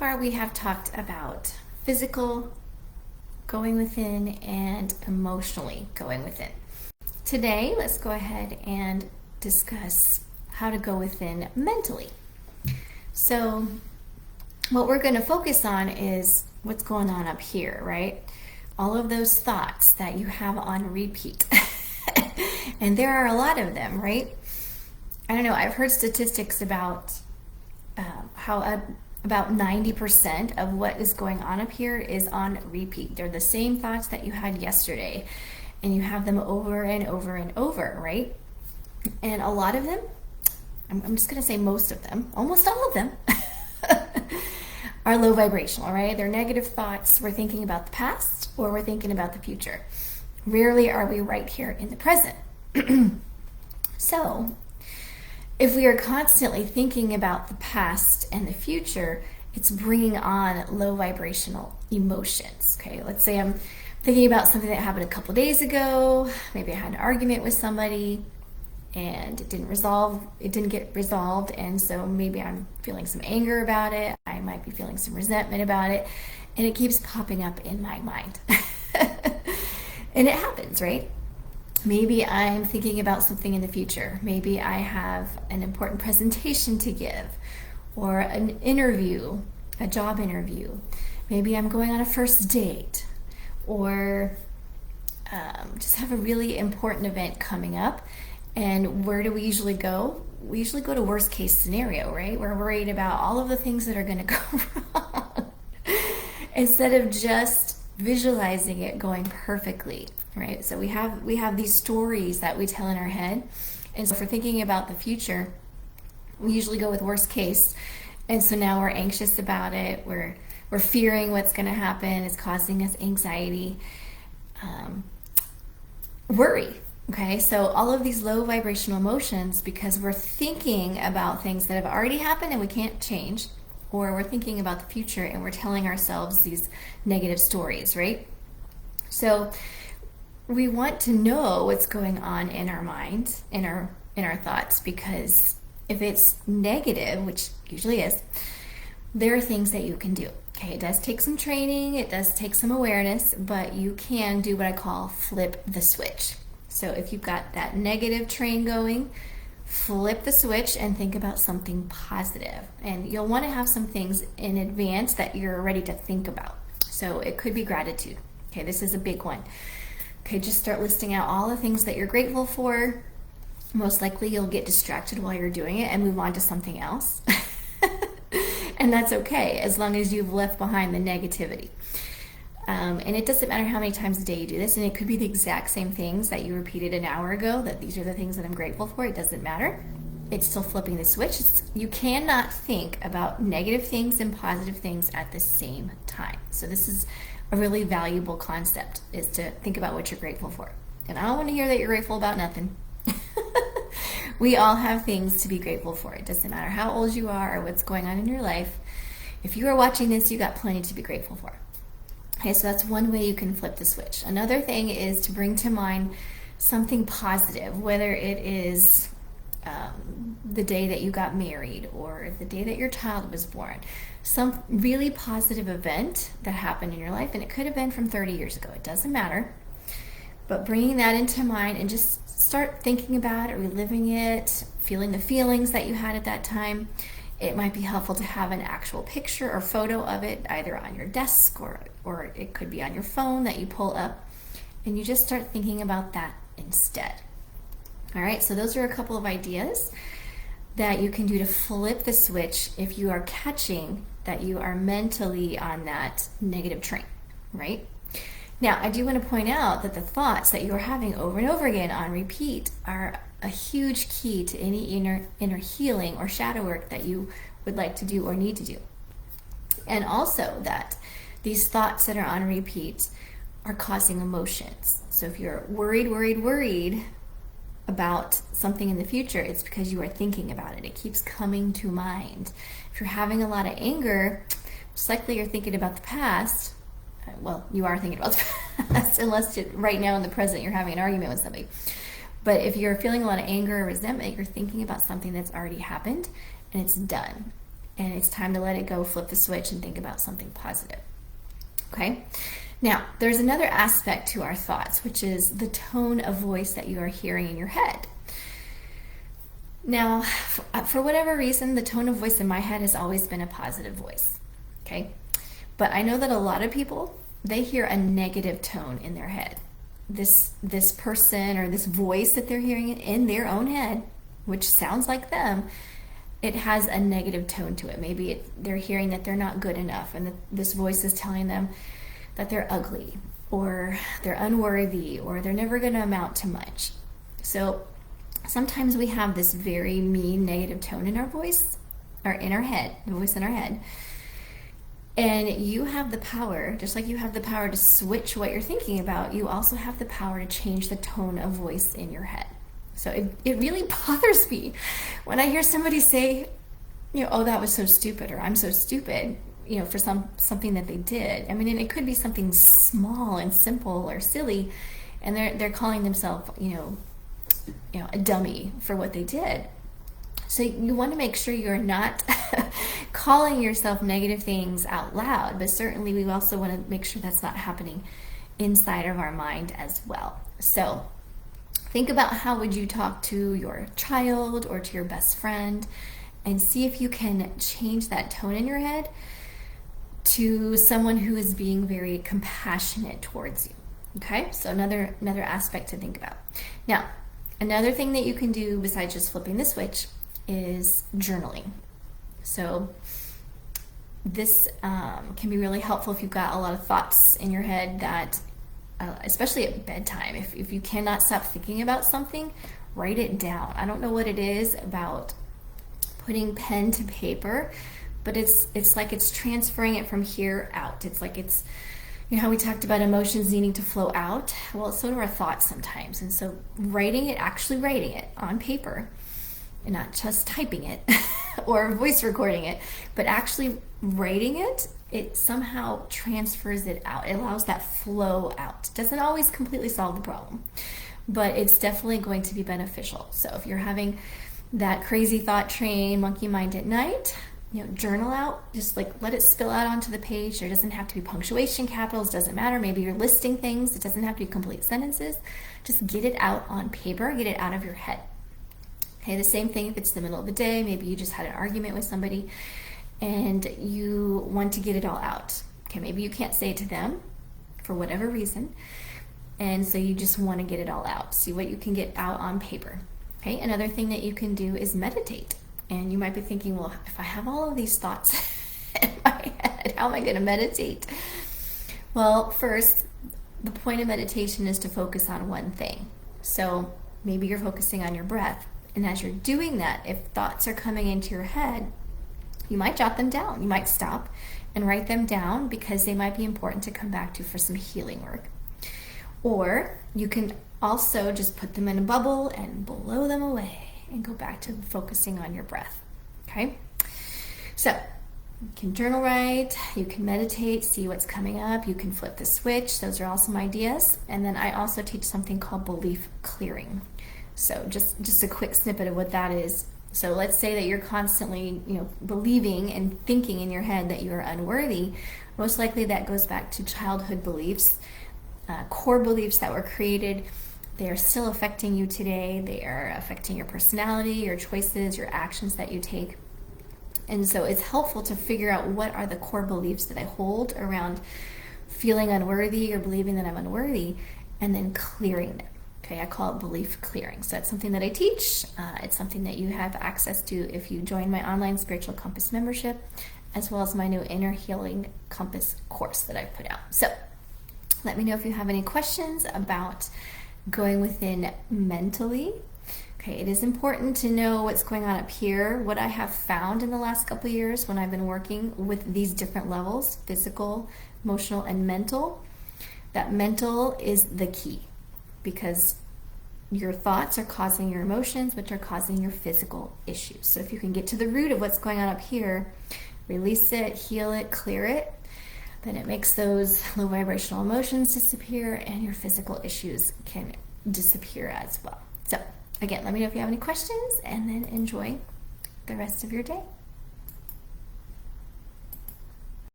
far we have talked about physical, going within, and emotionally going within. Today, let's go ahead and discuss how to go within mentally. So, what we're going to focus on is what's going on up here, right? All of those thoughts that you have on repeat. And there are a lot of them, right? I don't know, I've heard statistics about how about 90% of what is going on up here is on repeat. They're the same thoughts that you had yesterday, and you have them over and over and over, right? And a lot of them, I'm just going to say most of them, almost all of them, are low vibrational, right? They're negative thoughts. We're thinking about the past or we're thinking about the future. Rarely are we right here in the present. So, if we are constantly thinking about the past and the future, it's bringing on low vibrational emotions. Okay, let's say I'm thinking about something that happened a couple days ago. Maybe I had an argument with somebody and it didn't get resolved, and so maybe I'm feeling some anger about it. I might be feeling some resentment about it, and it keeps popping up in my mind. And it happens, right? Maybe I'm thinking about something in the future. Maybe I have an important presentation to give, or an interview, a job interview. Maybe I'm going on a first date, or just have a really important event coming up. And where do we usually go? We usually go to worst case scenario, right? We're worried about all of the things that are going to go wrong instead of just visualizing it going perfectly, right? So we have these stories that we tell in our head. And so if we're thinking about the future, we usually go with worst case. And so now we're anxious about it. We're fearing what's going to happen. It's causing us anxiety, worry. Okay, so all of these low vibrational emotions, because we're thinking about things that have already happened and we can't change, or we're thinking about the future and we're telling ourselves these negative stories, right? So we want to know what's going on in our mind, in our thoughts, because if it's negative, which usually is, there are things that you can do. Okay, it does take some training, it does take some awareness, but you can do what I call flip the switch. So if you've got that negative train going, flip the switch and think about something positive. And you'll want to have some things in advance that you're ready to think about. So it could be gratitude. Okay, this is a big one. Okay, just start listing out all the things that you're grateful for. Most likely you'll get distracted while you're doing it and move on to something else. And that's okay, as long as you've left behind the negativity. And it doesn't matter how many times a day you do this, and it could be the exact same things that you repeated an hour ago, that these are the things that I'm grateful for. It doesn't matter. It's still flipping the switch. You cannot think about negative things and positive things at the same time. So this is a really valuable concept, is to think about what you're grateful for. And I don't want to hear that you're grateful about nothing. We all have things to be grateful for. It doesn't matter how old you are or what's going on in your life. If you are watching this, you got plenty to be grateful for. Okay, so that's one way you can flip the switch. Another thing is to bring to mind something positive, whether it is the day that you got married or the day that your child was born. Some really positive event that happened in your life, and it could have been from 30 years ago. It doesn't matter. But bringing that into mind and just start thinking about it, reliving it, feeling the feelings that you had at that time. It might be helpful to have an actual picture or photo of it, either on your desk or it could be on your phone that you pull up, and you just start thinking about that instead. All right, so those are a couple of ideas that you can do to flip the switch if you are catching that you are mentally on that negative train, right? Now, I do want to point out that the thoughts that you are having over and over again on repeat are a huge key to any inner healing or shadow work that you would like to do or need to do. And also that these thoughts that are on repeat are causing emotions. So if you're worried about something in the future, it's because you are thinking about it. It keeps coming to mind. If you're having a lot of anger, most likely you're thinking about the past. Well, you are thinking about the past, unless right now in the present you're having an argument with somebody. But if you're feeling a lot of anger or resentment, you're thinking about something that's already happened and it's done. and it's time to let it go, flip the switch, and think about something positive. Okay? Now, there's another aspect to our thoughts, which is the tone of voice that you are hearing in your head. Now, for whatever reason, the tone of voice in my head has always been a positive voice. Okay? But I know that a lot of people, they hear a negative tone in their head. This person or this voice that they're hearing in their own head, which sounds like them, it has a negative tone to it. Maybe they're hearing that they're not good enough, and that this voice is telling them that they're ugly, or they're unworthy, or they're never going to amount to much. So sometimes we have this very mean negative tone in our voice, or in our head, the voice in our head. And you have the power, just like you have the power to switch what you're thinking about, you also have the power to change the tone of voice in your head. So it really bothers me when I hear somebody say, oh, that was so stupid, or I'm so stupid, for something that they did. I mean, and it could be something small and simple or silly, and they're calling themselves, a dummy for what they did. So you want to make sure you're not calling yourself negative things out loud, but certainly we also want to make sure that's not happening inside of our mind as well. So think about how would you talk to your child or to your best friend, and see if you can change that tone in your head to someone who is being very compassionate towards you. Okay, so another aspect to think about. Now, another thing that you can do besides just flipping the switch is journaling. So this can be really helpful if you've got a lot of thoughts in your head that, especially at bedtime, if you cannot stop thinking about something, write it down. I don't know what it is about putting pen to paper, but it's like it's transferring it from here out. It's like it's, how we talked about emotions needing to flow out. Well, so do our thoughts sometimes. And so actually writing it on paper, and not just typing it or voice recording it, but actually writing it somehow transfers it out. It allows that flow out. It doesn't always completely solve the problem, but it's definitely going to be beneficial. So if you're having that crazy thought train, monkey mind at night, journal out, just let it spill out onto the page. There doesn't have to be punctuation, capitals, doesn't matter. Maybe you're listing things. It doesn't have to be complete sentences. Just get it out on paper, get it out of your head. Okay, the same thing if it's the middle of the day. Maybe you just had an argument with somebody and you want to get it all out. Okay, maybe you can't say it to them for whatever reason, and so you just want to get it all out. See what you can get out on paper. Okay, another thing that you can do is meditate. And you might be thinking, well, if I have all of these thoughts in my head, how am I going to meditate? Well, first, the point of meditation is to focus on one thing. So maybe you're focusing on your breath. And as you're doing that, if thoughts are coming into your head, you might jot them down. You might stop and write them down because they might be important to come back to for some healing work. Or you can also just put them in a bubble and blow them away and go back to focusing on your breath. Okay? So you can journal write, you can meditate, see what's coming up, you can flip the switch. Those are all some ideas. And then I also teach something called belief clearing. So just a quick snippet of what that is. So let's say that you're constantly, believing and thinking in your head that you are unworthy. Most likely that goes back to childhood beliefs, core beliefs that were created. They are still affecting you today. They are affecting your personality, your choices, your actions that you take. And so it's helpful to figure out what are the core beliefs that I hold around feeling unworthy or believing that I'm unworthy, and then clearing them. Okay, I call it belief clearing. So that's something that I teach. It's something that you have access to if you join my online Spiritual Compass membership, as well as my new Inner Healing Compass course that I've put out. So let me know if you have any questions about going within mentally. Okay, it is important to know what's going on up here. What I have found in the last couple of years when I've been working with these different levels, physical, emotional, and mental, that mental is the key, because your thoughts are causing your emotions, which are causing your physical issues. So if you can get to the root of what's going on up here, release it, heal it, clear it, then it makes those low vibrational emotions disappear and your physical issues can disappear as well. So again, let me know if you have any questions, and then enjoy the rest of your day.